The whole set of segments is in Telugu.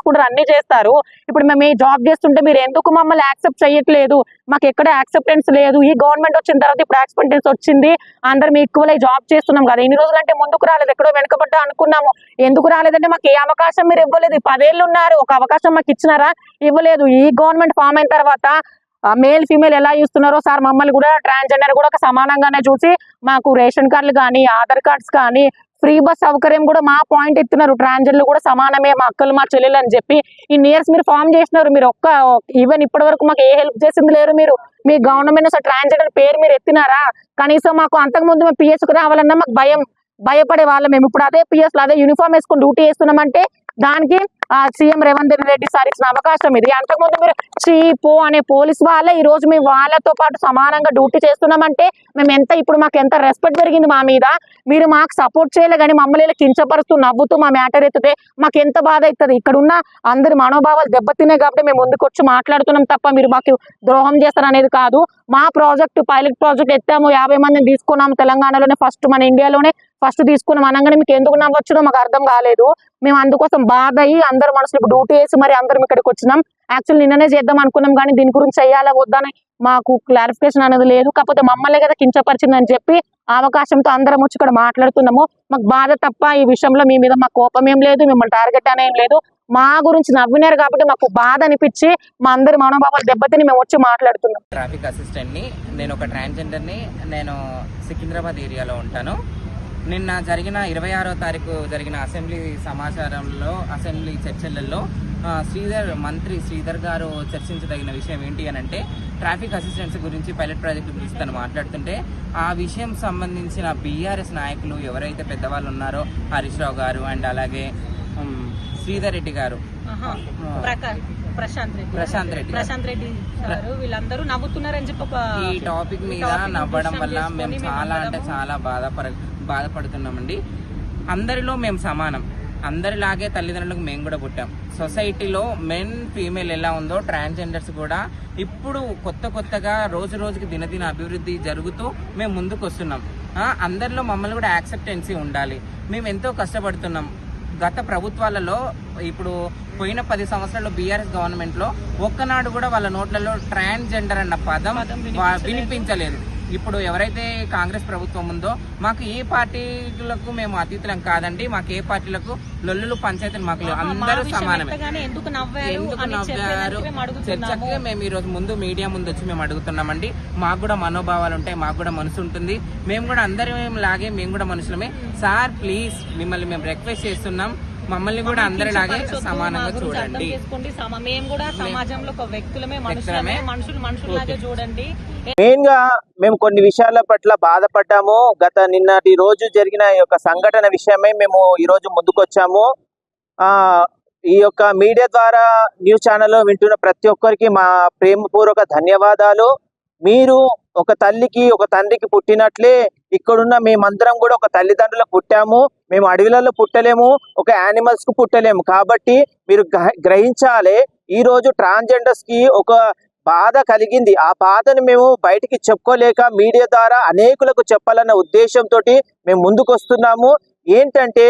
చూసుకుంటారు, అన్ని చేస్తారు. ఇప్పుడు మేము ఈ జాబ్ చేస్తుంటే మీరు ఎందుకు మమ్మల్ని యాక్సెప్ట్ చేయట్లేదు? మాకు ఎక్కడ యాక్సెప్టెన్స్ లేదు. ఈ గవర్నమెంట్ వచ్చిన తర్వాత ఇప్పుడు యాక్సెప్టెన్స్ వచ్చింది, అందరం ఈక్వల్ అయి జాబ్ చేస్తున్నాం కదా. ఇన్ని రోజులంటే ముందుకు రాలేదు, ఎక్కడో వెనకబడ్డా అనుకున్నాము. ఎందుకు రాలేదంటే మాకు ఏ అవకాశం మీరు ఇవ్వలేదు. 10 ఏళ్ళు ఉన్నారు, ఒక అవకాశం మాకు ఇచ్చినారా? ఇవ్వలేదు. ఈ గవర్నమెంట్ ఫామ్ అయిన తర్వాత మేల్ ఫీమేల్ ఎలా చూస్తున్నారో సార్ మమ్మల్ని కూడా ట్రాన్స్జెండర్ కూడా ఒక సమానంగానే చూసి మాకు రేషన్ కార్డులు కానీ ఆధార్ కార్డ్స్ కానీ ఫ్రీ బస్ సౌకర్యం కూడా మా పాయింట్ ఎత్తున్నారు. ట్రాన్స్జెండర్లు కూడా సమానమే, మా అక్కలు మా చెల్లెలు అని చెప్పి ఇన్ని ఇయర్స్ మీరు ఫామ్ చేసినారు. మీరు ఈవెన్ ఇప్పటి వరకు మాకు ఏ హెల్ప్ చేసింది లేరు. మీరు మీ గవర్నమెంట్ అసలు ట్రాన్స్జెండర్ పేరు మీరు ఎత్తినారా? కనీసం మాకు అంతకుముందు మేము పిఎస్కు రావాలన్నా మాకు భయపడే వాళ్ళం. మేము ఇప్పుడు అదే పిఎస్ లో అదే యూనిఫామ్ వేసుకొని డ్యూటీ చేస్తున్నామంటే దానికి సీఎం రేవంత్ రెడ్డి సార్ ఇచ్చిన అవకాశం ఇది. అంతకుముందు మీరు చీపు అనే పోలీస్ వాళ్ళే ఈ రోజు మేము వాళ్ళతో పాటు సమానంగా డ్యూటీ చేస్తున్నామంటే మేము ఎంత ఇప్పుడు మాకు ఎంత రెస్పెక్ట్ పెరిగింది మా మీద. మీరు మాకు సపోర్ట్ చేయలే కానీ మమ్మల్ని కించపరుస్తూ నవ్వుతూ మా మ్యాటర్ ఎత్తితే మాకు ఎంత బాధ అవుతుంది. ఇక్కడ ఉన్న అందరి మనోభావాలు దెబ్బతిన్నాయి కాబట్టి మేము ముందుకు వచ్చి మాట్లాడుతున్నాం తప్ప మీరు మాకు ద్రోహం చేస్తారనేది కాదు. మా ప్రాజెక్ట్ పైలట్ ప్రాజెక్ట్ ఎత్తాము, 50 మందిని తీసుకున్నాము. తెలంగాణలోనే ఫస్ట్, మన ఇండియాలోనే ఫస్ట్ తీసుకున్నాం అనగానే మీకు ఎందుకు నవ్వొచ్చునో మాకు అర్థం కాలేదు. మేము అందుకోసం బాధ అయ్యి అందరు మనసులకు డ్యూటీ వేసి మరి అందరం ఇక్కడికి వచ్చినాం. యాక్చువల్ నిన్ననే చేద్దాం అనుకున్నాం కానీ దీని గురించి చెయ్యాలా వద్దని మాకు క్లారిఫికేషన్ అనేది లేదు. కాకపోతే మమ్మల్ని కదా కించపరిచిందని చెప్పి అవకాశంతో అందరం వచ్చి ఇక్కడ మాట్లాడుతున్నాము. మాకు బాధ తప్ప ఈ విషయంలో మీ మీద మాకు కోపం ఏం లేదు, మిమ్మల్ని టార్గెట్ అనేం లేదు. మా గురించి నవ్వినారు కాబట్టి మాకు బాధ అనిపించి మా అందరి మనోభావాలు దెబ్బతిని మేము వచ్చి మాట్లాడుతున్నాం. ట్రాఫిక్ అసిస్టెంట్ ని, నేను ఒక ట్రాన్స్జెండర్ ని, నేను సికింద్రాబాద్ ఏరియాలో ఉంటాను. నిన్న జరిగిన 26వ తారీఖు జరిగిన అసెంబ్లీ సమాచారంలో, అసెంబ్లీ చర్చలలో మంత్రి శ్రీధర్ గారు చర్చించదగిన విషయం ఏంటి అని అంటే ట్రాఫిక్ అసిస్టెంట్స్ గురించి, పైలట్ ప్రాజెక్టు గురించి తను మాట్లాడుతుంటే ఆ విషయం సంబంధించిన బీఆర్ఎస్ నాయకులు ఎవరైతే పెద్దవాళ్ళు ఉన్నారో హరీష్ రావు గారు అండ్ అలాగే శ్రీధర్ రెడ్డి గారు, ప్రశాంత్ రెడ్డి గారు వీళ్ళందరూ నవ్వుతున్నారని చెప్పి ఈ టాపిక్ మీద నవ్వడం వల్ల మేము చాలా అంటే చాలా బాధపడుతున్నామండి. అందరిలో మేము సమానం, అందరిలాగే తల్లిదండ్రులకు మేము కూడా పుట్టాం. సొసైటీలో మెన్ ఫీమేల్ ఎలా ఉందో ట్రాన్స్జెండర్స్ కూడా ఇప్పుడు కొత్తగా రోజు రోజుకి దినదిన అభివృద్ధి జరుగుతూ మేము ముందుకు వస్తున్నాం. అందరిలో మమ్మల్ని కూడా యాక్సెప్టెన్సీ ఉండాలి. మేము ఎంతో కష్టపడుతున్నాం. గత ప్రభుత్వాలలో ఇప్పుడు పోయిన 10 సంవత్సరాల్లో బీఆర్ఎస్ గవర్నమెంట్లో ఒక్కనాడు కూడా వాళ్ళ నోట్లలో ట్రాన్స్జెండర్ అన్న పదం వినిపించలేదు. ఇప్పుడు ఎవరైతే కాంగ్రెస్ ప్రభుత్వం ఉందో మాకు ఏ పార్టీలకు మేము అతీతులం కాదండి. మాకు ఏ పార్టీలకు లొల్లులు పంచాయతీలు మాకు అందరూ సమానమే. ఎందుకు నవ్వారు చర్చకి మేము ఈరోజు ముందు మీడియా ముందు వచ్చి మేము అడుగుతున్నామండి. మాకు కూడా మనోభావాలు ఉంటాయి, మాకు కూడా మనసు ఉంటుంది. మేము కూడా అందరం లాగే మేము కూడా మనుషులమే. సార్ ప్లీజ్ మిమ్మల్ని మేము రిక్వెస్ట్ చేస్తున్నాం, మమ్మల్ని కూడా అందరిలాగే సమానంగా చూడండి. మేము కూడా సమాజంలో ఒక వ్యక్తులమే, మనుషులాగే చూడండి. మెయిన్ గా మేము కొన్ని విషయాల పట్ల బాధపడ్డాము. నిన్నటి రోజు జరిగిన ఈ యొక్క సంఘటన విషయమై మేము ఈ రోజు ముందుకొచ్చాము. ఈ యొక్క మీడియా ద్వారా న్యూస్ ఛానల్లో వింటున్న ప్రతి ఒక్కరికి మా ప్రేమపూర్వక ధన్యవాదాలు. మీరు ఒక తల్లికి ఒక తండ్రికి పుట్టినట్లే ఇక్కడున్న మేమందరం కూడా ఒక తల్లిదండ్రులకు పుట్టాము. మేము అడవిలలో పుట్టలేము, ఒక యానిమల్స్ కు పుట్టలేము. కాబట్టి మీరు గ్రహించాలి, ఈ రోజు ట్రాన్స్జెండర్స్ కి ఒక బాధ కలిగింది. ఆ బాధను మేము బయటికి చెప్పుకోలేక మీడియా ద్వారా అనేకులకు చెప్పాలన్న ఉద్దేశంతో మేము ముందుకు వస్తున్నాము. ఏంటంటే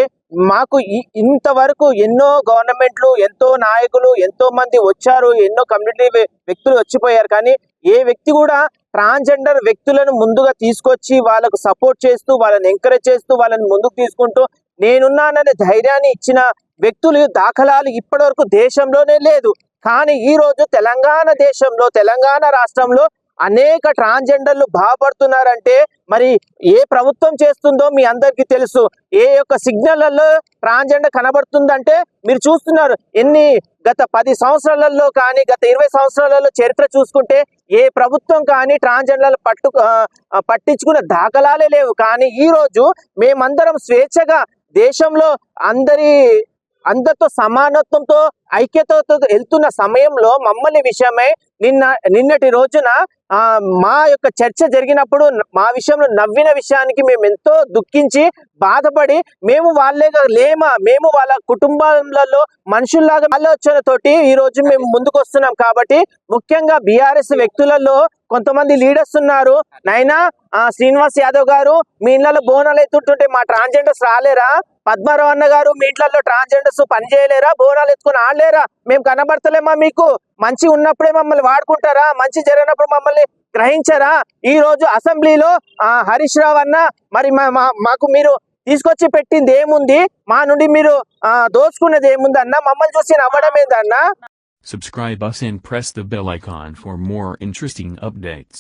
మాకు ఇంతవరకు ఎన్నో గవర్నమెంట్లు, ఎంతో నాయకులు, ఎంతో మంది వచ్చారు, ఎన్నో కమ్యూనిటీ వ్యక్తులు వచ్చిపోయారు. కానీ ఏ వ్యక్తి కూడా ట్రాన్స్జెండర్ వ్యక్తులను ముందుగా తీసుకొచ్చి వాళ్ళకు సపోర్ట్ చేస్తూ, వాళ్ళని ఎంకరేజ్ చేస్తూ, వాళ్ళని ముందుకు తీసుకుంటూ నేనున్నాననే ధైర్యాన్ని ఇచ్చిన వ్యక్తులు దాఖలాలు ఇప్పటి వరకు దేశంలోనే లేదు. కానీ ఈ రోజు తెలంగాణ దేశంలో, తెలంగాణ రాష్ట్రంలో అనేక ట్రాన్స్జెండర్లు బాధపడుతున్నారంటే మరి ఏ ప్రభుత్వం చేస్తుందో మీ అందరికీ తెలుసు. ఏ యొక్క సిగ్నల్లో ట్రాన్స్జెండర్ కనబడుతుందంటే మీరు చూస్తున్నారు. గత 10 సంవత్సరాలలో కానీ గత 20 సంవత్సరాలలో చరిత్ర చూసుకుంటే ఏ ప్రభుత్వం కానీ ట్రాన్స్జెండర్లు పట్టించుకున్న దాఖలాలే లేవు. కానీ ఈ రోజు మేమందరం స్వేచ్ఛగా దేశంలో అందరితో సమానత్వంతో ఐక్యతతో వెళ్తున్న సమయంలో మమ్మల్ని విషయమై నిన్నటి రోజున మా యొక్క చర్చ జరిగినప్పుడు మా విషయంలో నవ్విన విషయానికి మేము ఎంతో దుఃఖించి బాధపడి మేము మేము వాళ్ళ కుటుంబాలలో మనుషుల్లాగా ఆలోచనతోటి ఈ రోజు మేము ముందుకు వస్తున్నాం. కాబట్టి ముఖ్యంగా బీఆర్ఎస్ వ్యక్తులలో కొంతమంది లీడర్స్ ఉన్నారు. నైనా శ్రీనివాస్ యాదవ్ గారు, మీ ఇళ్లలో బోనాలు ఎత్తుంటుంటే మా ట్రాన్స్జెండర్స్ రాలేరా? పద్మారావు అన్న గారు, మీ ఇంట్లో ట్రాన్స్జెండర్స్ పని చేయలేరా? బోనాలు ఎత్తుకుని లేరా? మేము కనబడతలేమా మీకు? మంచి ఉన్నప్పుడే మమ్మల్ని వాడుకుంటారా? మంచి జరిగినప్పుడు మమ్మల్ని గ్రహించారా? ఈ రోజు అసెంబ్లీలో హరీష్ రావు అన్న మరి మాకు మీరు తీసుకొచ్చి పెట్టింది ఏముంది? మా నుండి మీరు దోచుకున్నది ఏముంది అన్న? మమ్మల్ని చూసి నవ్వడం ఏందన్నా? Subscribe us and press the bell icon for more interesting updates.